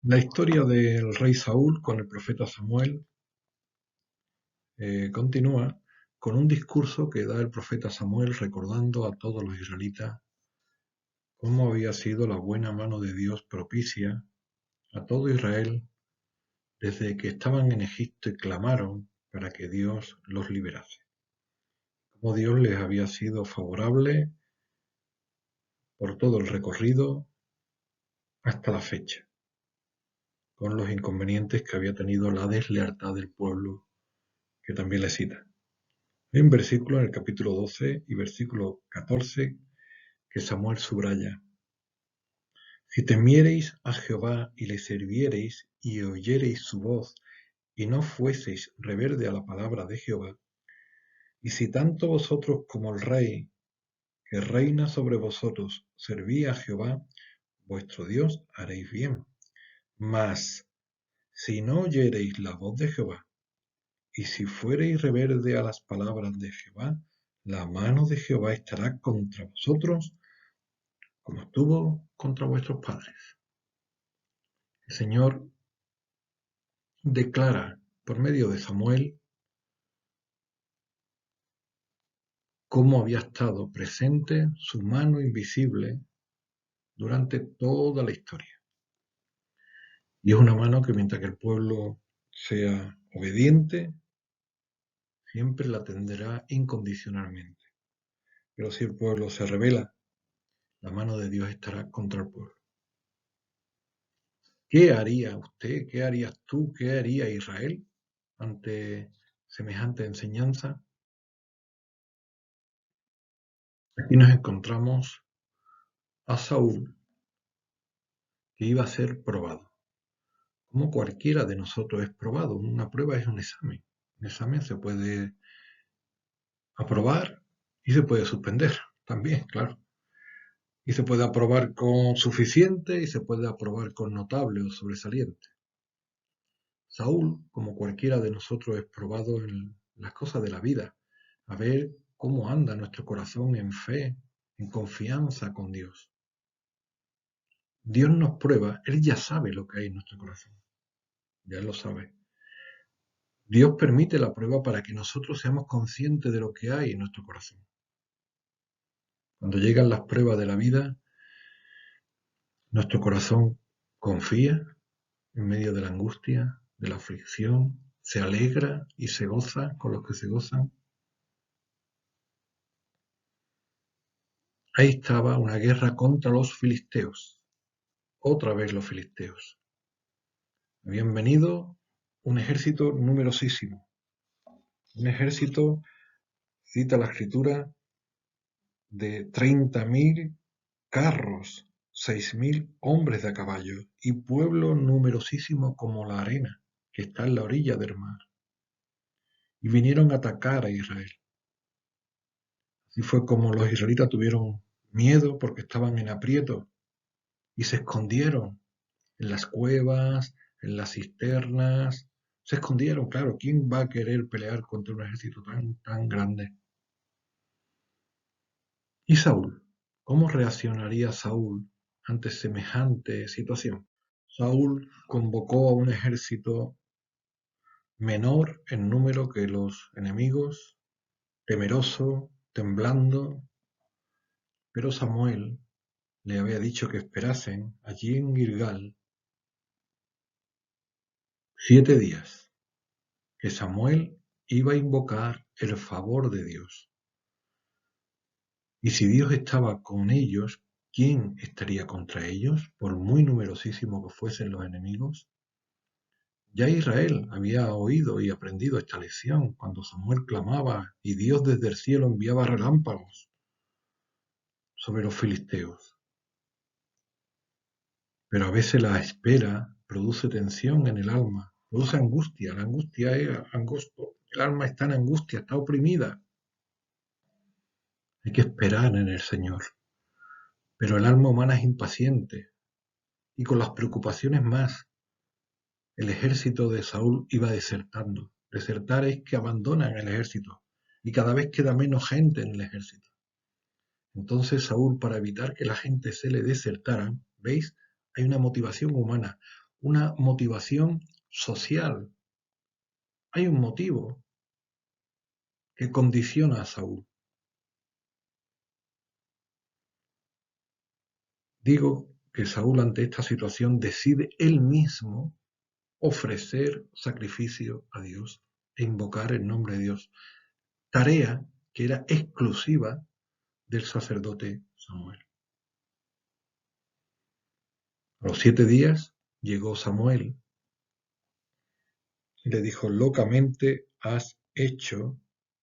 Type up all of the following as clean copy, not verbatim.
La historia del rey Saúl con el profeta Samuel continúa con un discurso que da el profeta Samuel recordando a todos los israelitas cómo había sido la buena mano de Dios propicia a todo Israel desde que estaban en Egipto y clamaron para que Dios los liberase. Cómo Dios les había sido favorable por todo el recorrido hasta la fecha, con los inconvenientes que había tenido la deslealtad del pueblo, que también le cita. Hay un versículo en el capítulo 12 y versículo 14 que Samuel subraya: Si temiereis a Jehová y le sirviereis y oyereis su voz y no fueseis rebelde a la palabra de Jehová, y si tanto vosotros como el rey que reina sobre vosotros servís a Jehová, vuestro Dios, haréis bien. Mas si no oyereis la voz de Jehová, y si fuereis rebelde a las palabras de Jehová, la mano de Jehová estará contra vosotros como estuvo contra vuestros padres. El Señor declara por medio de Samuel cómo había estado presente su mano invisible durante toda la historia. Y es una mano que mientras que el pueblo sea obediente, siempre la tendrá incondicionalmente. Pero si el pueblo se rebela, la mano de Dios estará contra el pueblo. ¿Qué haría usted? ¿Qué harías tú? ¿Qué haría Israel ante semejante enseñanza? Aquí nos encontramos a Saúl, que iba a ser probado. Como cualquiera de nosotros es probado. Una prueba es un examen. Un examen se puede aprobar y se puede suspender también, claro. Y se puede aprobar con suficiente y se puede aprobar con notable o sobresaliente. Saúl, como cualquiera de nosotros, es probado en las cosas de la vida, a ver cómo anda nuestro corazón en fe, en confianza con Dios. Dios nos prueba, Él ya sabe lo que hay en nuestro corazón, ya lo sabe. Dios permite la prueba para que nosotros seamos conscientes de lo que hay en nuestro corazón. Cuando llegan las pruebas de la vida, nuestro corazón confía en medio de la angustia, de la aflicción, se alegra y se goza con los que se gozan. Ahí estaba una guerra contra los filisteos. Otra vez los filisteos. Habían venido un ejército numerosísimo. Un ejército, cita la escritura, de 30.000 carros, 6.000 hombres de a caballo y pueblo numerosísimo como la arena que está en la orilla del mar. Y vinieron a atacar a Israel. Así fue como los israelitas tuvieron miedo porque estaban en aprieto y se escondieron en las cuevas, en las cisternas. Se escondieron, claro. ¿Quién va a querer pelear contra un ejército tan grande? ¿Y Saúl? ¿Cómo reaccionaría Saúl ante semejante situación? Saúl convocó a un ejército menor en número que los enemigos, temeroso, temblando, pero Samuel le había dicho que esperasen allí en Gilgal 7 días, que Samuel iba a invocar el favor de Dios. Y si Dios estaba con ellos, ¿quién estaría contra ellos, por muy numerosísimos que fuesen los enemigos? Ya Israel había oído y aprendido esta lección cuando Samuel clamaba y Dios desde el cielo enviaba relámpagos sobre los filisteos. Pero a veces la espera produce tensión en el alma, produce angustia. La angustia es angosto. El alma está en angustia, está oprimida. Hay que esperar en el Señor. Pero el alma humana es impaciente y con las preocupaciones más. El ejército de Saúl iba desertando. Desertar es que abandonan el ejército y cada vez queda menos gente en el ejército. Entonces Saúl, para evitar que la gente se le desertara, ¿veis? Hay una motivación humana. una motivación social. Hay un motivo que condiciona a Saúl. Digo que Saúl ante esta situación decide él mismo ofrecer sacrificio a Dios e invocar el nombre de Dios, tarea que era exclusiva del sacerdote Samuel. A los 7 días llegó Samuel y le dijo: locamente has hecho,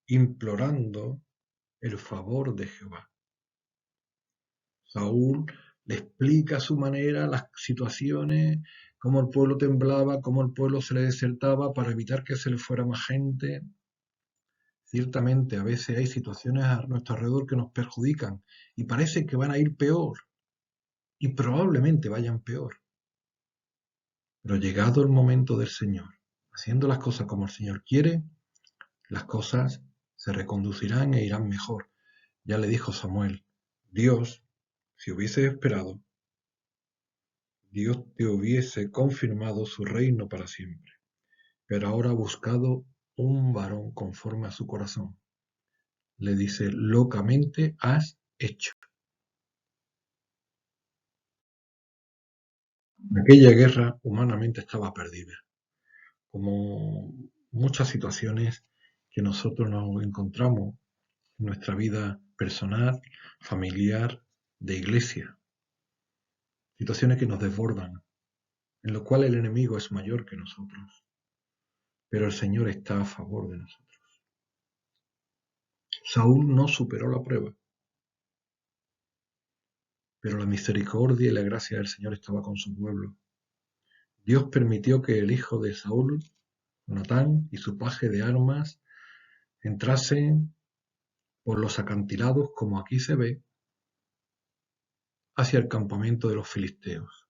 implorando el favor de Jehová. Saúl le explica a su manera las situaciones, cómo el pueblo temblaba, cómo el pueblo se le desertaba para evitar que se le fuera más gente. Ciertamente, a veces hay situaciones a nuestro alrededor que nos perjudican y parece que van a ir peor, y probablemente vayan peor. Pero llegado el momento del Señor, haciendo las cosas como el Señor quiere, las cosas se reconducirán e irán mejor. Ya le dijo Samuel: Dios, si hubieses esperado, Dios te hubiese confirmado su reino para siempre. Pero ahora ha buscado un varón conforme a su corazón. Le dice: locamente has hecho. Aquella guerra humanamente estaba perdida, como muchas situaciones que nosotros nos encontramos en nuestra vida personal, familiar, de iglesia. Situaciones que nos desbordan, en lo cual el enemigo es mayor que nosotros, pero el Señor está a favor de nosotros. Saúl no superó la prueba, pero la misericordia y la gracia del Señor estaba con su pueblo. Dios permitió que el hijo de Saúl, Jonatán, y su paje de armas entrasen por los acantilados, como aquí se ve, hacia el campamento de los filisteos.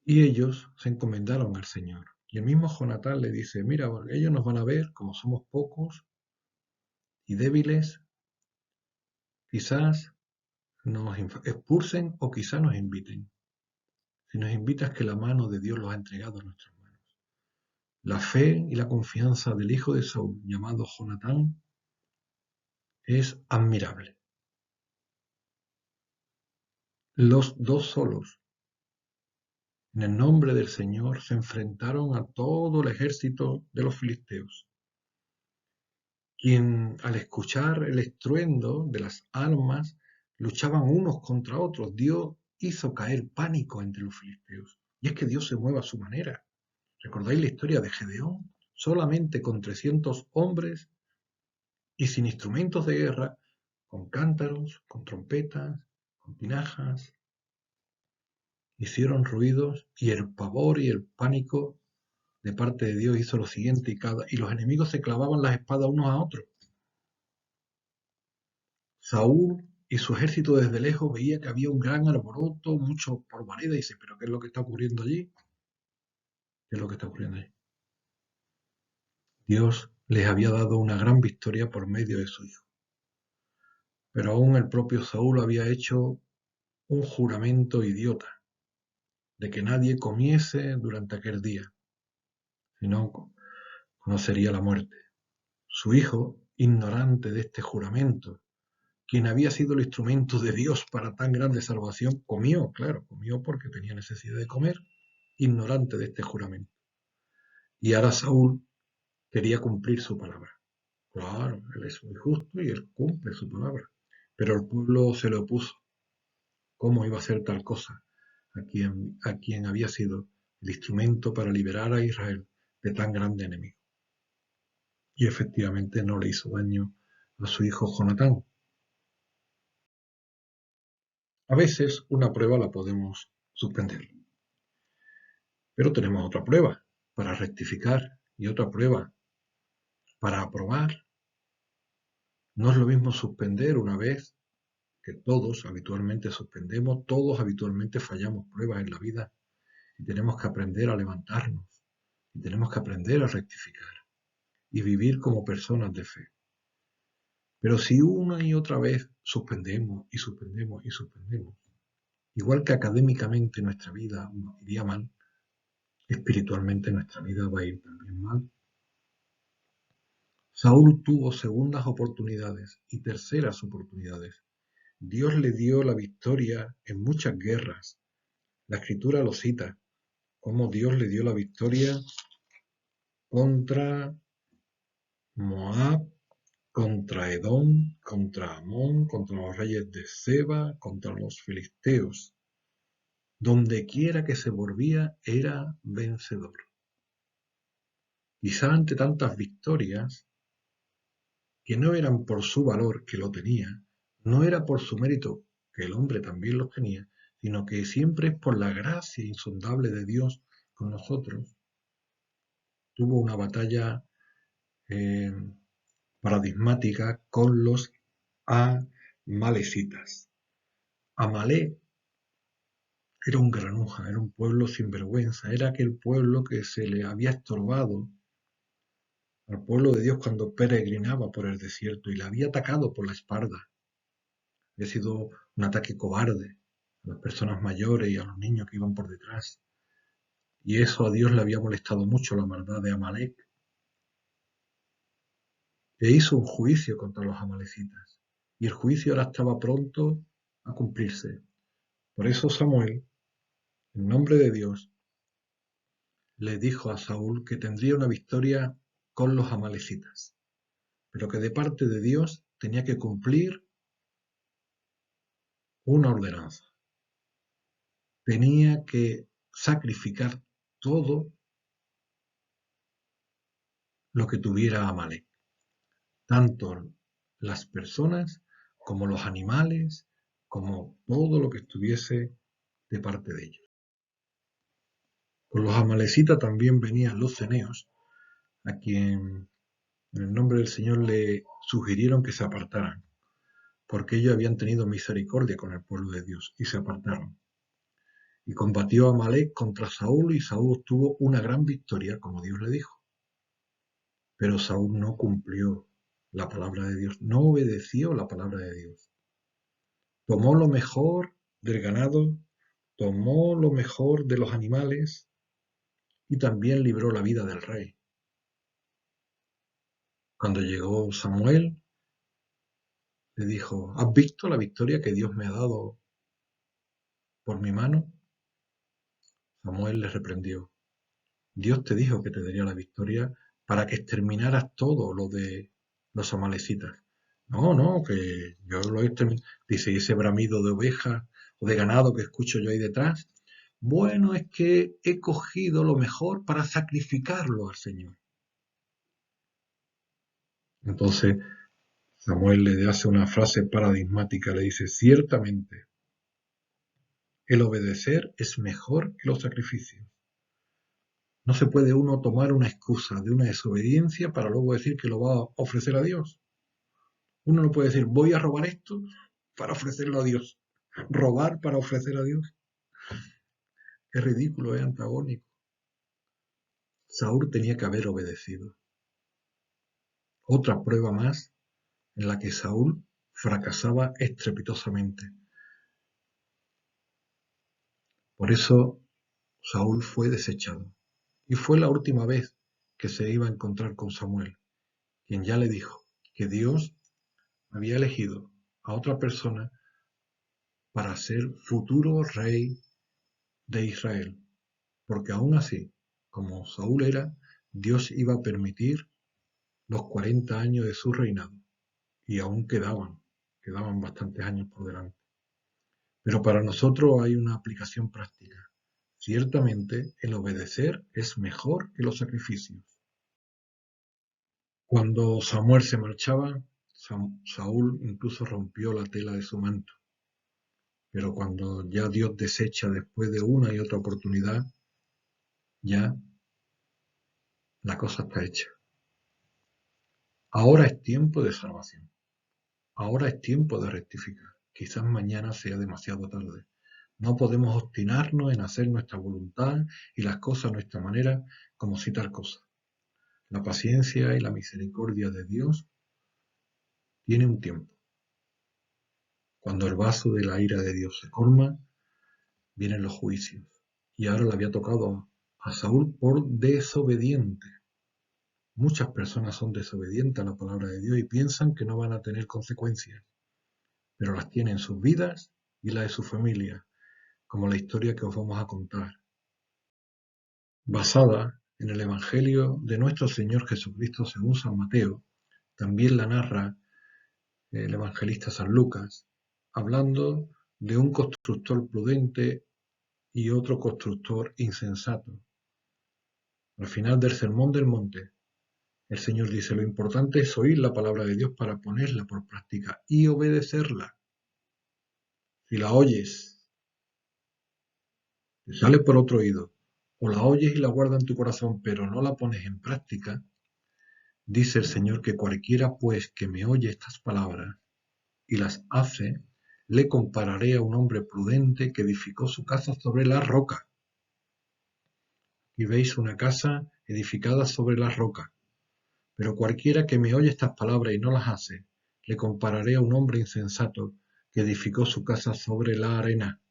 Y ellos se encomendaron al Señor. Y el mismo Jonatán le dice: mira, ellos nos van a ver, como somos pocos y débiles, quizás nos expulsen o quizás nos inviten. Si nos invitas, que la mano de Dios los ha entregado a nuestras manos. La fe y la confianza del hijo de Saúl, llamado Jonatán, es admirable. Los dos solos, en el nombre del Señor, se enfrentaron a todo el ejército de los filisteos, quien, al escuchar el estruendo de las armas, luchaban unos contra otros. Dios hizo caer pánico entre los filisteos. Y es que Dios se mueve a su manera. ¿Recordáis la historia de Gedeón? Solamente con 300 hombres y sin instrumentos de guerra, con cántaros, con trompetas, con tinajas, hicieron ruidos, y el pavor y el pánico de parte de Dios hizo lo siguiente: y los enemigos se clavaban las espadas unos a otros. Saúl y su ejército desde lejos veía que había un gran alboroto, mucho polvareda, y dice: ¿pero qué es lo que está ocurriendo allí? ¿Qué es lo que está ocurriendo allí? Dios les había dado una gran victoria por medio de su hijo. Pero aún el propio Saúl había hecho un juramento idiota de que nadie comiese durante aquel día, sino conocería la muerte. Su hijo, ignorante de este juramento, quien había sido el instrumento de Dios para tan grande salvación, comió, claro, comió porque tenía necesidad de comer, ignorante de este juramento. Y ahora Saúl quería cumplir su palabra. Claro, él es muy justo y él cumple su palabra. Pero el pueblo se le opuso. ¿Cómo iba a hacer tal cosa a quien había sido el instrumento para liberar a Israel de tan grande enemigo? Y efectivamente no le hizo daño a su hijo Jonatán. A veces una prueba la podemos suspender, pero tenemos otra prueba para rectificar y otra prueba para aprobar. No es lo mismo suspender una vez, que todos habitualmente suspendemos, todos habitualmente fallamos pruebas en la vida, y tenemos que aprender a levantarnos, y tenemos que aprender a rectificar y vivir como personas de fe. Pero si una y otra vez suspendemos y suspendemos y suspendemos, Igual que académicamente nuestra vida iría mal, espiritualmente nuestra vida va a ir también mal. Saúl tuvo segundas oportunidades y terceras oportunidades. Dios le dio la victoria en muchas guerras. La Escritura lo cita, cómo Dios le dio la victoria contra Moab, contra Edom, contra Amón, contra los reyes de Seba, contra los filisteos. Donde quiera que se volvía era vencedor. Quizá ante tantas victorias, que no eran por su valor, que lo tenía, no era por su mérito, que el hombre también lo tenía, sino que siempre es por la gracia insondable de Dios con nosotros. Tuvo una batalla eh, paradigmática con los amalecitas. Amalek era un granuja, era un pueblo sin vergüenza, era aquel pueblo que se le había estorbado al pueblo de Dios cuando peregrinaba por el desierto y le había atacado por la espalda. Había sido un ataque cobarde a las personas mayores y a los niños que iban por detrás. Y eso a Dios le había molestado mucho, la maldad de Amalek. E hizo un juicio contra los amalecitas. Y el juicio ahora estaba pronto a cumplirse. Por eso Samuel, en nombre de Dios, le dijo a Saúl que tendría una victoria con los amalecitas, pero que de parte de Dios tenía que cumplir una ordenanza. Tenía que sacrificar todo lo que tuviera Amalek, tanto las personas como los animales, como todo lo que estuviese de parte de ellos. Con los amalecitas también venían los ceneos, a quien en el nombre del Señor le sugirieron que se apartaran, porque ellos habían tenido misericordia con el pueblo de Dios y se apartaron. Y combatió a Amalek contra Saúl y Saúl obtuvo una gran victoria, como Dios le dijo. Pero Saúl no cumplió la palabra de Dios, no obedeció la palabra de Dios. Tomó lo mejor del ganado, tomó lo mejor de los animales y también libró la vida del rey. Cuando llegó Samuel, le dijo, ¿has visto la victoria que Dios me ha dado por mi mano? Samuel le reprendió, Dios te dijo que te daría la victoria para que exterminaras todo lo de los amalecitas. No, no, que yo lo he exterminado. Dice, ¿y ese bramido de ovejas o de ganado que escucho yo ahí detrás? Bueno, es que he cogido lo mejor para sacrificarlo al Señor. Entonces Samuel le hace una frase paradigmática, le dice, ciertamente, el obedecer es mejor que los sacrificios. No se puede uno tomar una excusa de una desobediencia para luego decir que lo va a ofrecer a Dios. Uno no puede decir, voy a robar esto para ofrecerlo a Dios. Robar para ofrecer a Dios. Es ridículo, es antagónico. Saúl tenía que haber obedecido. Otra prueba más en la que Saúl fracasaba estrepitosamente. Por eso Saúl fue desechado. Y fue la última vez que se iba a encontrar con Samuel, quien ya le dijo que Dios había elegido a otra persona para ser futuro rey de Israel, porque aún así, como Saúl era, Dios iba a permitir los 40 años de su reinado, y aún quedaban bastantes años por delante. Pero para nosotros hay una aplicación práctica. Ciertamente, el obedecer es mejor que los sacrificios. Cuando Samuel se marchaba, Saúl incluso rompió la tela de su manto. Pero cuando ya Dios desecha después de una y otra oportunidad, ya la cosa está hecha. Ahora es tiempo de salvación. Ahora es tiempo de rectificar. Quizás mañana sea demasiado tarde. No podemos obstinarnos en hacer nuestra voluntad y las cosas a nuestra manera como si tal cosa. La paciencia y la misericordia de Dios tiene un tiempo. Cuando el vaso de la ira de Dios se colma, vienen los juicios. Y ahora le había tocado a Saúl por desobediente. Muchas personas son desobedientes a la palabra de Dios y piensan que no van a tener consecuencias, pero las tienen en sus vidas y la de su familia, como la historia que os vamos a contar, basada en el Evangelio de nuestro Señor Jesucristo según San Mateo. También la narra el evangelista San Lucas, hablando de un constructor prudente y otro constructor insensato. Al final del Sermón del Monte, el Señor dice: lo importante es oír la palabra de Dios para ponerla por práctica y obedecerla. Si la oyes, te sale por otro oído, o la oyes y la guardas en tu corazón, pero no la pones en práctica, dice el Señor que cualquiera pues que me oye estas palabras y las hace, le compararé a un hombre prudente que edificó su casa sobre la roca. Y veis una casa edificada sobre la roca. Pero cualquiera que me oye estas palabras y no las hace, le compararé a un hombre insensato que edificó su casa sobre la arena.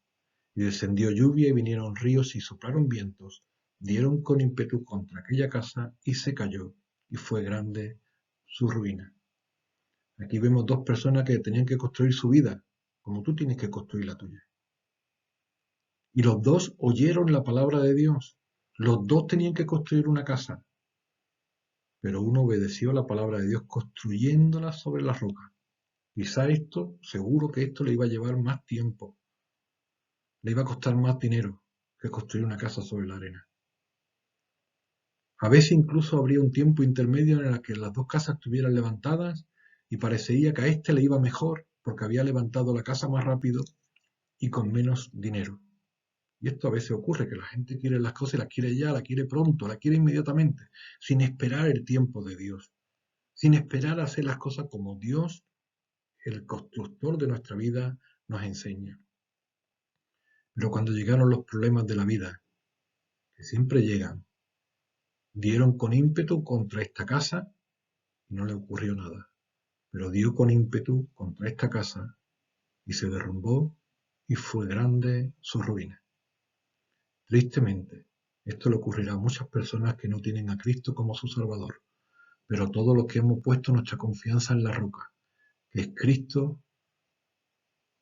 Y descendió lluvia y vinieron ríos y soplaron vientos, dieron con ímpetu contra aquella casa y se cayó, y fue grande su ruina. Aquí vemos dos personas que tenían que construir su vida, como tú tienes que construir la tuya. Y los dos oyeron la palabra de Dios. Los dos tenían que construir una casa, pero uno obedeció la palabra de Dios construyéndola sobre la roca. Quizá esto, seguro que esto le iba a llevar más tiempo, le iba a costar más dinero que construir una casa sobre la arena. A veces incluso habría un tiempo intermedio en el que las dos casas estuvieran levantadas y parecería que a este le iba mejor porque había levantado la casa más rápido y con menos dinero. Y esto a veces ocurre, que la gente quiere las cosas y las quiere ya, la quiere pronto, la quiere inmediatamente, sin esperar el tiempo de Dios, sin esperar a hacer las cosas como Dios, el constructor de nuestra vida, nos enseña. Pero cuando llegaron los problemas de la vida, que siempre llegan, dieron con ímpetu contra esta casa y no le ocurrió nada. Pero dio con ímpetu contra esta casa y se derrumbó y fue grande su ruina. Tristemente, esto le ocurrirá a muchas personas que no tienen a Cristo como su Salvador, pero todos los que hemos puesto nuestra confianza en la roca, que es Cristo,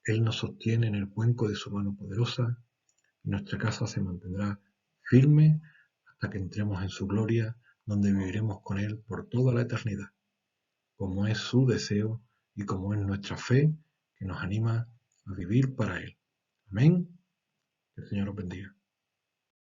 Él nos sostiene en el cuenco de su mano poderosa y nuestra casa se mantendrá firme hasta que entremos en su gloria, donde viviremos con Él por toda la eternidad, como es su deseo y como es nuestra fe que nos anima a vivir para Él. Amén. Que el Señor os bendiga.